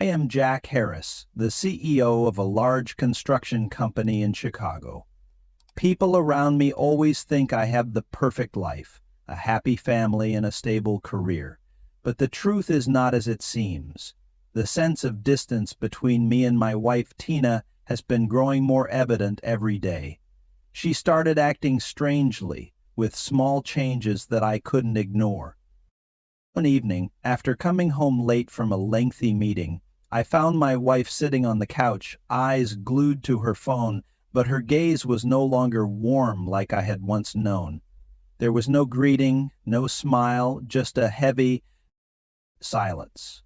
I am Jack Harris, the CEO of a large construction company in Chicago. People around me always think I have the perfect life, a happy family and a stable career. But the truth is not as it seems. The sense of distance between me and my wife Tina has been growing more evident every day. She started acting strangely, with small changes that I couldn't ignore. One evening, after coming home late from a lengthy meeting, I found my wife sitting on the couch, eyes glued to her phone, but her gaze was no longer warm like I had once known. There was no greeting, no smile, just a heavy silence,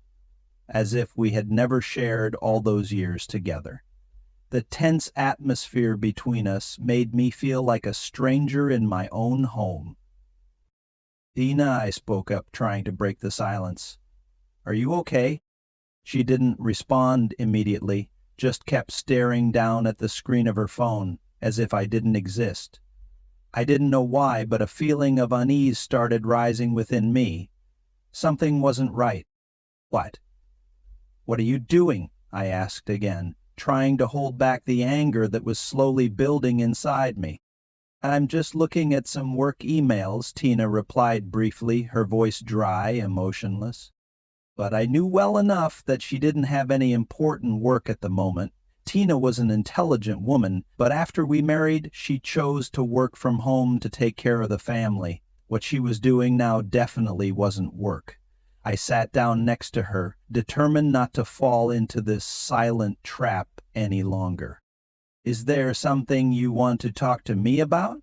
as if we had never shared all those years together. The tense atmosphere between us made me feel like a stranger in my own home. "Tina," I spoke up, trying to break the silence. "Are you okay?" She didn't respond immediately, just kept staring down at the screen of her phone, as if I didn't exist. I didn't know why, but a feeling of unease started rising within me. Something wasn't right. "What? What are you doing?" I asked again, trying to hold back the anger that was slowly building inside me. "I'm just looking at some work emails," Tina replied briefly, her voice dry, emotionless. But I knew well enough that she didn't have any important work at the moment. Tina was an intelligent woman, but after we married, she chose to work from home to take care of the family. What she was doing now definitely wasn't work. I sat down next to her, determined not to fall into this silent trap any longer. "Is there something you want to talk to me about?"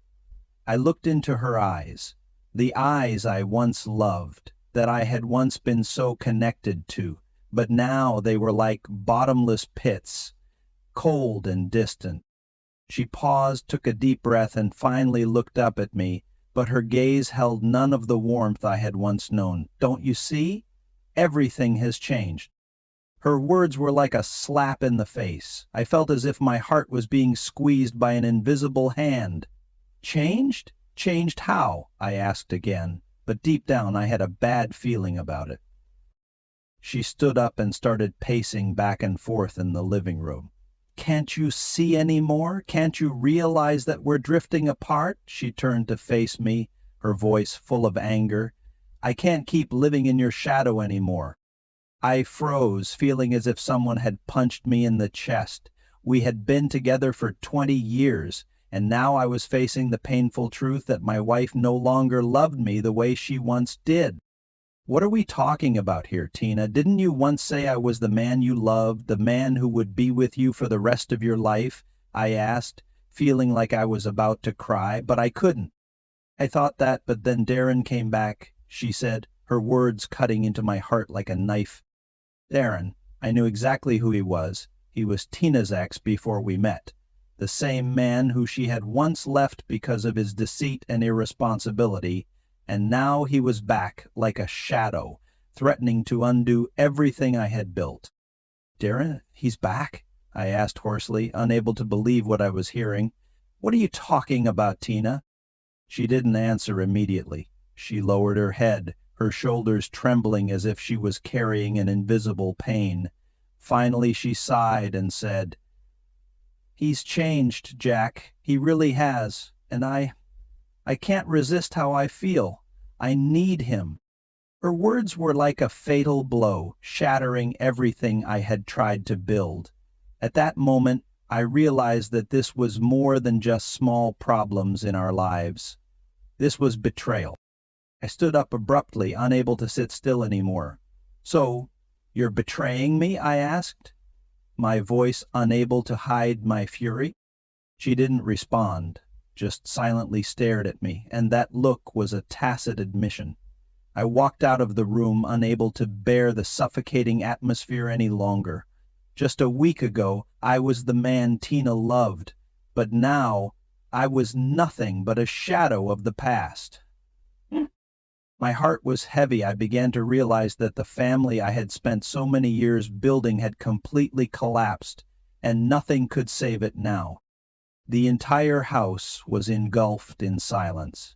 I looked into her eyes, the eyes I once loved, that I had once been so connected to, but now they were like bottomless pits, cold and distant. She paused, took a deep breath, and finally looked up at me, but her gaze held none of the warmth I had once known. "Don't you see? Everything has changed." Her words were like a slap in the face. I felt as if my heart was being squeezed by an invisible hand. "Changed? Changed how?" I asked again, but deep down I had a bad feeling about it. She stood up and started pacing back and forth in the living room. "Can't you see any more? Can't you realize that we're drifting apart?" She turned to face me, her voice full of anger. "I can't keep living in your shadow anymore." I froze, feeling as if someone had punched me in the chest. We had been together for 20 years, and now I was facing the painful truth that my wife no longer loved me the way she once did. "What are we talking about here, Tina? Didn't you once say I was the man you loved, the man who would be with you for the rest of your life?" I asked, feeling like I was about to cry, but I couldn't. "I thought that, but then Darren came back," she said, her words cutting into my heart like a knife. Darren, I knew exactly who he was. He was Tina's ex before we met. The same man who she had once left because of his deceit and irresponsibility, and now he was back like a shadow, threatening to undo everything I had built. "Darren, he's back?" I asked hoarsely, unable to believe what I was hearing. "What are you talking about, Tina?" She didn't answer immediately. She lowered her head, her shoulders trembling as if she was carrying an invisible pain. Finally she sighed and said, "He's changed, Jack. He really has. And I can't resist how I feel. I need him." Her words were like a fatal blow, shattering everything I had tried to build. At that moment, I realized that this was more than just small problems in our lives. This was betrayal. I stood up abruptly, unable to sit still anymore. "So, you're betraying me?" I asked, my voice unable to hide my fury. She didn't respond, just silently stared at me, and that look was a tacit admission. I walked out of the room, unable to bear the suffocating atmosphere any longer. Just a week ago, I was the man Tina loved, but now I was nothing but a shadow of the past. My heart was heavy. I began to realize that the family I had spent so many years building had completely collapsed, and nothing could save it now. The entire house was engulfed in silence.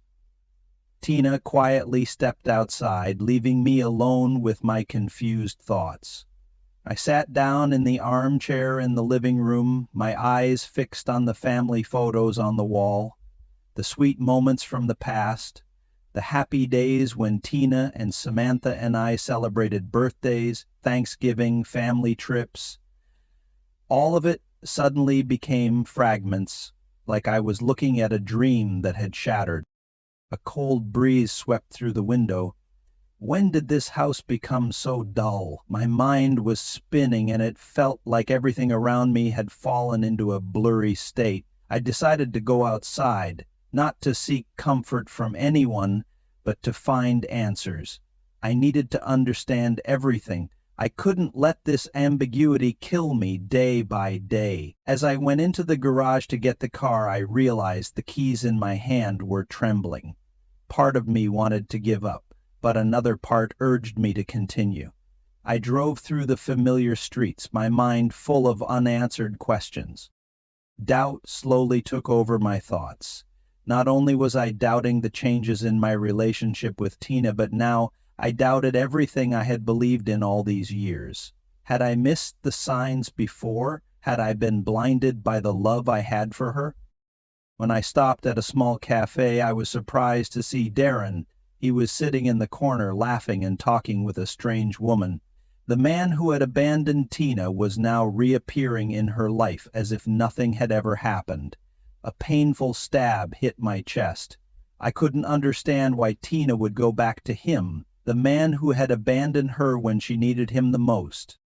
Tina quietly stepped outside, leaving me alone with my confused thoughts. I sat down in the armchair in the living room, my eyes fixed on the family photos on the wall, the sweet moments from the past, the happy days when Tina and Samantha and I celebrated birthdays, Thanksgiving, family trips. All of it suddenly became fragments, like I was looking at a dream that had shattered. A cold breeze swept through the window. When did this house become so dull? My mind was spinning and it felt like everything around me had fallen into a blurry state. I decided to go outside, not to seek comfort from anyone, but to find answers. I needed to understand everything. I couldn't let this ambiguity kill me day by day. As I went into the garage to get the car, I realized the keys in my hand were trembling. Part of me wanted to give up, but another part urged me to continue. I drove through the familiar streets, my mind full of unanswered questions. Doubt slowly took over my thoughts. Not only was I doubting the changes in my relationship with Tina, but now I doubted everything I had believed in all these years. Had I missed the signs before? Had I been blinded by the love I had for her? When I stopped at a small cafe, I was surprised to see Darren. He was sitting in the corner laughing and talking with a strange woman. The man who had abandoned Tina was now reappearing in her life as if nothing had ever happened. A painful stab hit my chest. I couldn't understand why Tina would go back to him, the man who had abandoned her when she needed him the most.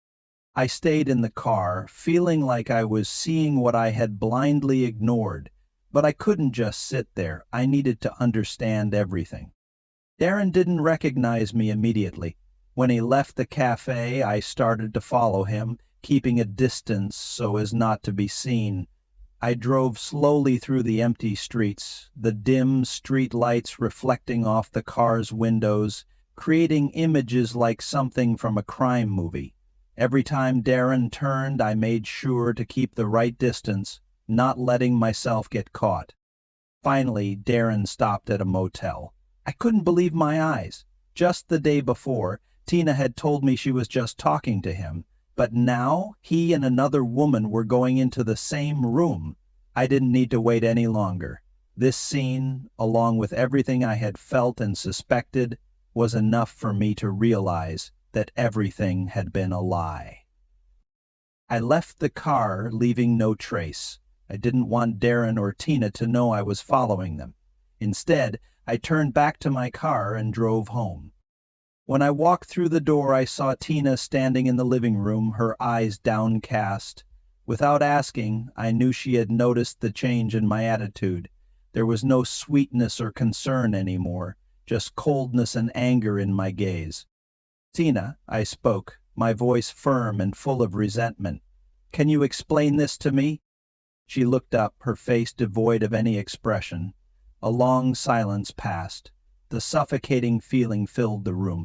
I stayed in the car, feeling like I was seeing what I had blindly ignored, but I couldn't just sit there. I needed to understand everything. Darren didn't recognize me immediately. When he left the cafe, I started to follow him, keeping a distance so as not to be seen. I drove slowly through the empty streets, the dim street lights reflecting off the car's windows, creating images like something from a crime movie. Every time Darren turned, I made sure to keep the right distance, not letting myself get caught. Finally, Darren stopped at a motel. I couldn't believe my eyes. Just the day before, Tina had told me she was just talking to him, but now he and another woman were going into the same room. I didn't need to wait any longer. This scene, along with everything I had felt and suspected, was enough for me to realize that everything had been a lie. I left the car, leaving no trace. I didn't want Darren or Tina to know I was following them. Instead, I turned back to my car and drove home. When I walked through the door, I saw Tina standing in the living room, her eyes downcast. Without asking, I knew she had noticed the change in my attitude. There was no sweetness or concern anymore, just coldness and anger in my gaze. "Tina," I spoke, my voice firm and full of resentment. "Can you explain this to me?" She looked up, her face devoid of any expression. A long silence passed. The suffocating feeling filled the room.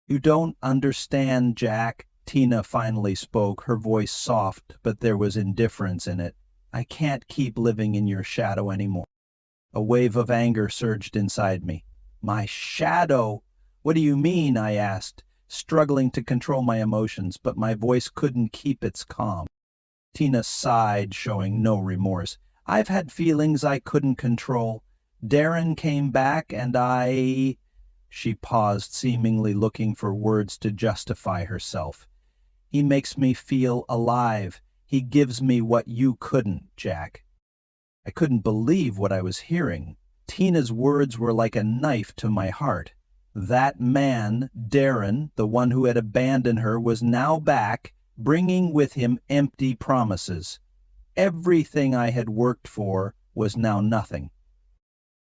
"You don't understand, Jack," Tina finally spoke, her voice soft, but there was indifference in it. "I can't keep living in your shadow anymore." A wave of anger surged inside me. "My shadow? What do you mean?" I asked, struggling to control my emotions, but my voice couldn't keep its calm. Tina sighed, showing no remorse. "I've had feelings I couldn't control. Darren came back and I—" She paused, seemingly looking for words to justify herself. "He makes me feel alive. He gives me what you couldn't, Jack." I couldn't believe what I was hearing. Tina's words were like a knife to my heart. That man, Darren, the one who had abandoned her, was now back, bringing with him empty promises. Everything I had worked for was now nothing.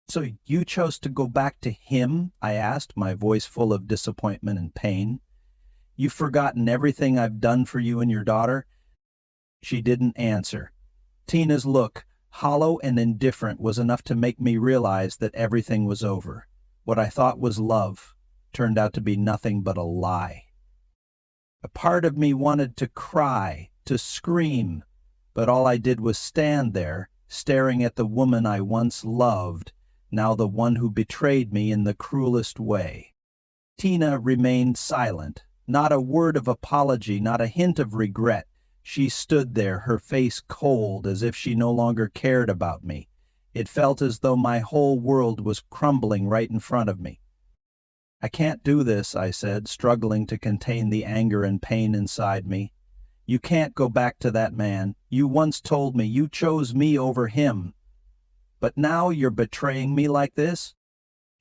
"So you chose to go back to him?" I asked, my voice full of disappointment and pain. "You've forgotten everything I've done for you and your daughter?" She didn't answer. Tina's look, hollow and indifferent, was enough to make me realize that everything was over. What I thought was love turned out to be nothing but a lie. A part of me wanted to cry, to scream, but all I did was stand there, staring at the woman I once loved, now the one who betrayed me in the cruelest way. Tina remained silent, Not a word of apology, not a hint of regret. She stood there, her face cold, as if she no longer cared about me. It felt as though my whole world was crumbling right in front of me. "I can't do this," I said, struggling to contain the anger and pain inside me. "You can't go back to that man. You once told me you chose me over him. But now you're betraying me like this?"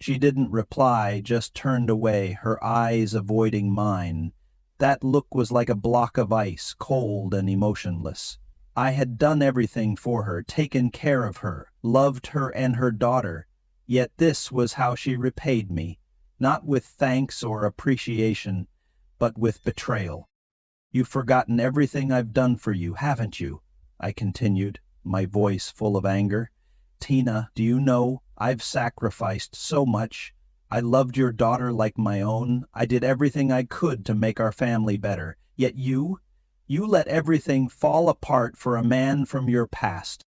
She didn't reply, just turned away, her eyes avoiding mine. That look was like a block of ice, cold and emotionless. I had done everything for her, taken care of her, loved her and her daughter. Yet this was how she repaid me, not with thanks or appreciation, but with betrayal. "You've forgotten everything I've done for you, haven't you?" I continued, my voice full of anger. "Tina, do you know, I've sacrificed so much. I loved your daughter like my own. I did everything I could to make our family better. Yet you let everything fall apart for a man from your past."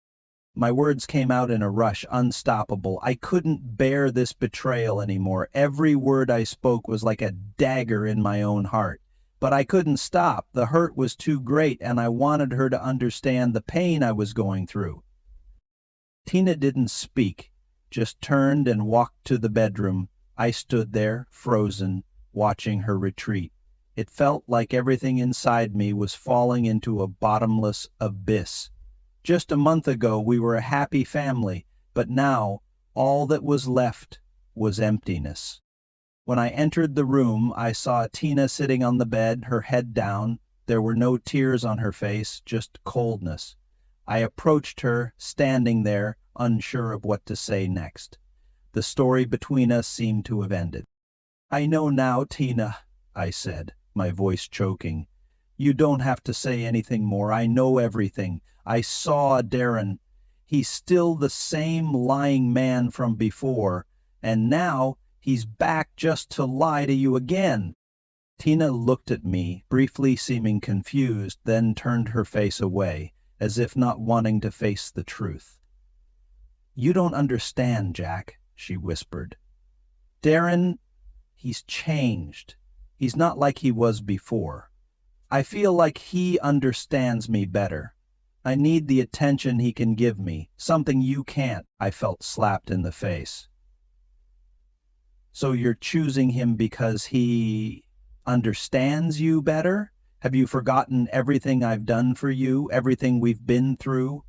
My words came out in a rush, unstoppable. I couldn't bear this betrayal anymore. Every word I spoke was like a dagger in my own heart. But I couldn't stop. The hurt was too great, and I wanted her to understand the pain I was going through. Tina didn't speak, just turned and walked to the bedroom. I stood there, frozen, watching her retreat. It felt like everything inside me was falling into a bottomless abyss. Just a month ago we were a happy family, but now all that was left was emptiness. When I entered the room, I saw Tina sitting on the bed, her head down. There were no tears on her face, just coldness. I approached her, standing there, unsure of what to say next. The story between us seemed to have ended. "I know now, Tina," I said, my voice choking. "You don't have to say anything more. I know everything. I saw Darren. He's still the same lying man from before, and now he's back just to lie to you again." Tina looked at me, briefly seeming confused, then turned her face away, as if not wanting to face the truth. "You don't understand, Jack," she whispered. "Darren, he's changed. He's not like he was before. I feel like he understands me better. I need the attention he can give me, something you can't." I felt slapped in the face. "So you're choosing him because he understands you better? Have you forgotten everything I've done for you, everything we've been through?"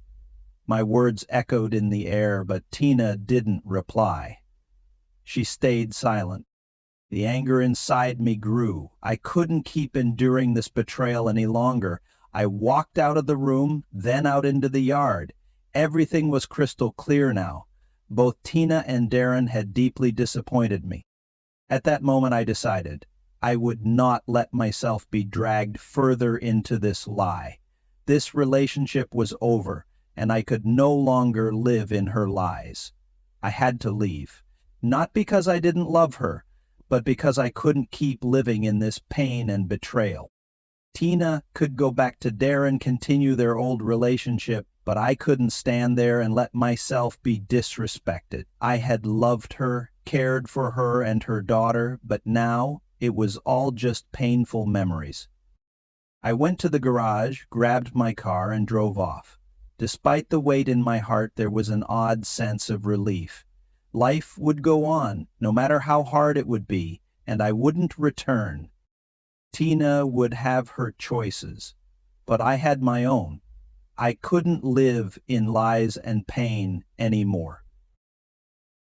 My words echoed in the air, but Tina didn't reply. She stayed silent. The anger inside me grew. I couldn't keep enduring this betrayal any longer. I walked out of the room, then out into the yard. Everything was crystal clear now. Both Tina and Darren had deeply disappointed me. At that moment I decided I would not let myself be dragged further into this lie. This relationship was over, and I could no longer live in her lies. I had to leave. Not because I didn't love her, but because I couldn't keep living in this pain and betrayal. Tina could go back to Darren, continue their old relationship, but I couldn't stand there and let myself be disrespected. I had loved her, cared for her and her daughter, but now it was all just painful memories. I went to the garage, grabbed my car, and drove off. Despite the weight in my heart, there was an odd sense of relief. Life would go on, no matter how hard it would be, and I wouldn't return. Tina would have her choices, but I had my own. I couldn't live in lies and pain anymore.